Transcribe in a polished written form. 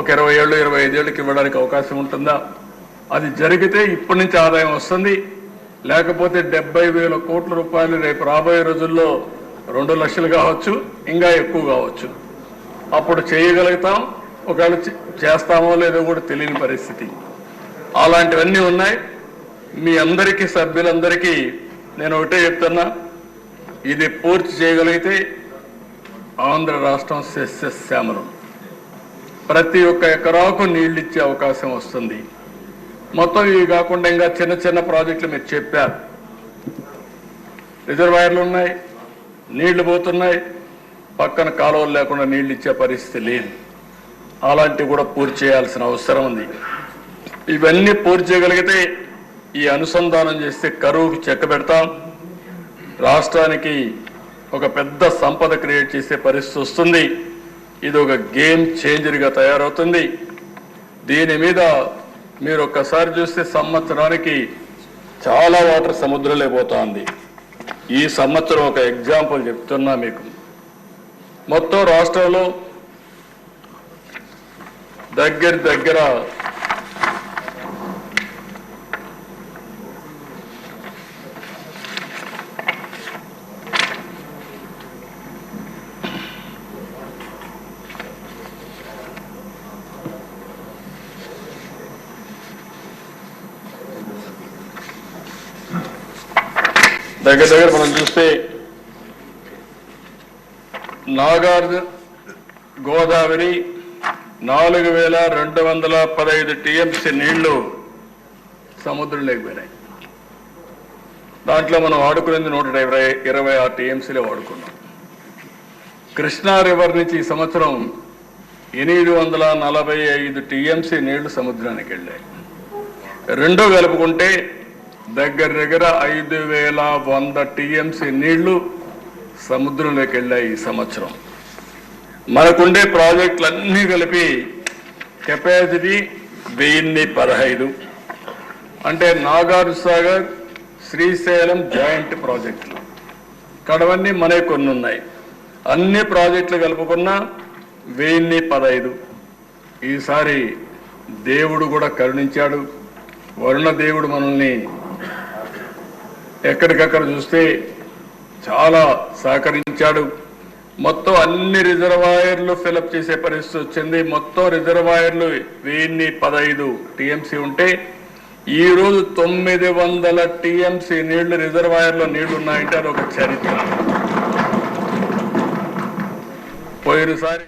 ఒక 20 ఏళ్ళు 25 ఏళ్ళకి ఇవ్వడానికి అవకాశం ఉంటుందా? అది జరిగితే ఇప్పటి నుంచి ఆదాయం వస్తుంది. లేకపోతే 70,000 కోట్ల రూపాయలు రేపు రాబోయే రోజుల్లో 2 లక్షలు కావచ్చు, ఇంకా ఎక్కువ కావచ్చు. అప్పుడు చేయగలుగుతాం. ఒకవేళ చేస్తామో లేదో కూడా తెలియని పరిస్థితి. అలాంటివన్నీ ఉన్నాయి. మీ అందరికీ సభ్యులందరికీ నేను ఒకటే చెప్తున్నా, ఇది పూర్తి చేయగలిగితే ఆంధ్ర రాష్ట్రం సస్యశ్యామలం. ప్రతి ఒక్క ఎకరాకు నీళ్ళు ఇచ్చే అవకాశం వస్తుంది. మొత్తం ఇవి కాకుండా ఇంకా చిన్న చిన్న ప్రాజెక్టులు మీరు చెప్పారు. రిజర్వాయర్లు ఉన్నాయి, నీళ్లు పోతున్నాయి, పక్కన కాలువలు లేకుండా నీళ్ళు ఇచ్చే పరిస్థితి లేదు. అలాంటివి కూడా పూర్తి చేయాల్సిన అవసరం ఉంది. ఇవన్నీ పూర్తి చేయగలిగితే ఈ అనుసంధానం చేస్తే కరువుకు చెక్క పెడతాం. రాష్ట్రానికి ఒక పెద్ద సంపద క్రియేట్ చేసే పరిస్థితి వస్తుంది. ఇది ఒక గేమ్ చేంజర్గా తయారవుతుంది. దీని మీద మీరు ఒక్కసారి చూస్తే సంవత్సరానికి చాలా వాటర్ సముద్రంలో పోతుంది. ఈ సంవత్సరం ఒక ఎగ్జాంపుల్ చెప్తున్నా మీకు. మొత్తం రాష్ట్రంలో దగ్గర మనం చూస్తే నాగార్జున గోదావరి 4,215 టీఎంసీ నీళ్లు సముద్రం లేకపోయినాయి. దాంట్లో మనం వాడుకునేది 126 టీఎంసీలే వాడుకున్నాం. కృష్ణా రివర్ నుంచి ఈ సంవత్సరం 845 టీఎంసీ నీళ్లు సముద్రానికి వెళ్ళాయి. రెండో కలుపుకుంటే దగ్గర 5,100 టీఎంసీ నీళ్లు సముద్రంలోకి వెళ్ళాయి ఈ సంవత్సరం. మనకుండే ప్రాజెక్టులన్నీ కలిపి కెపాసిటీ 1015. అంటే నాగార్జున సాగర్, శ్రీశైలం జాయింట్ ప్రాజెక్టులు కడవన్నీ మనే కొన్ని ఉన్నాయి. అన్ని ప్రాజెక్టులు కలుపుకున్నా 1015. ఈసారి దేవుడు కూడా కరుణించాడు. వరుణ దేవుడు మనల్ని ఎక్కడికక్కడ చూస్తే చాలా సహకరించాడు. మొత్తం అన్ని రిజర్వాయర్లు ఫిలప్ చేసే పరిస్థితి వచ్చింది. మొత్తం రిజర్వాయర్లు 1015 టీఎంసీ ఉంటే ఈరోజు 900 టీఎంసీ నీళ్లు రిజర్వాయర్లో నీళ్లు ఉన్నాయంటే అదొక చరిత్ర. పోయినసారి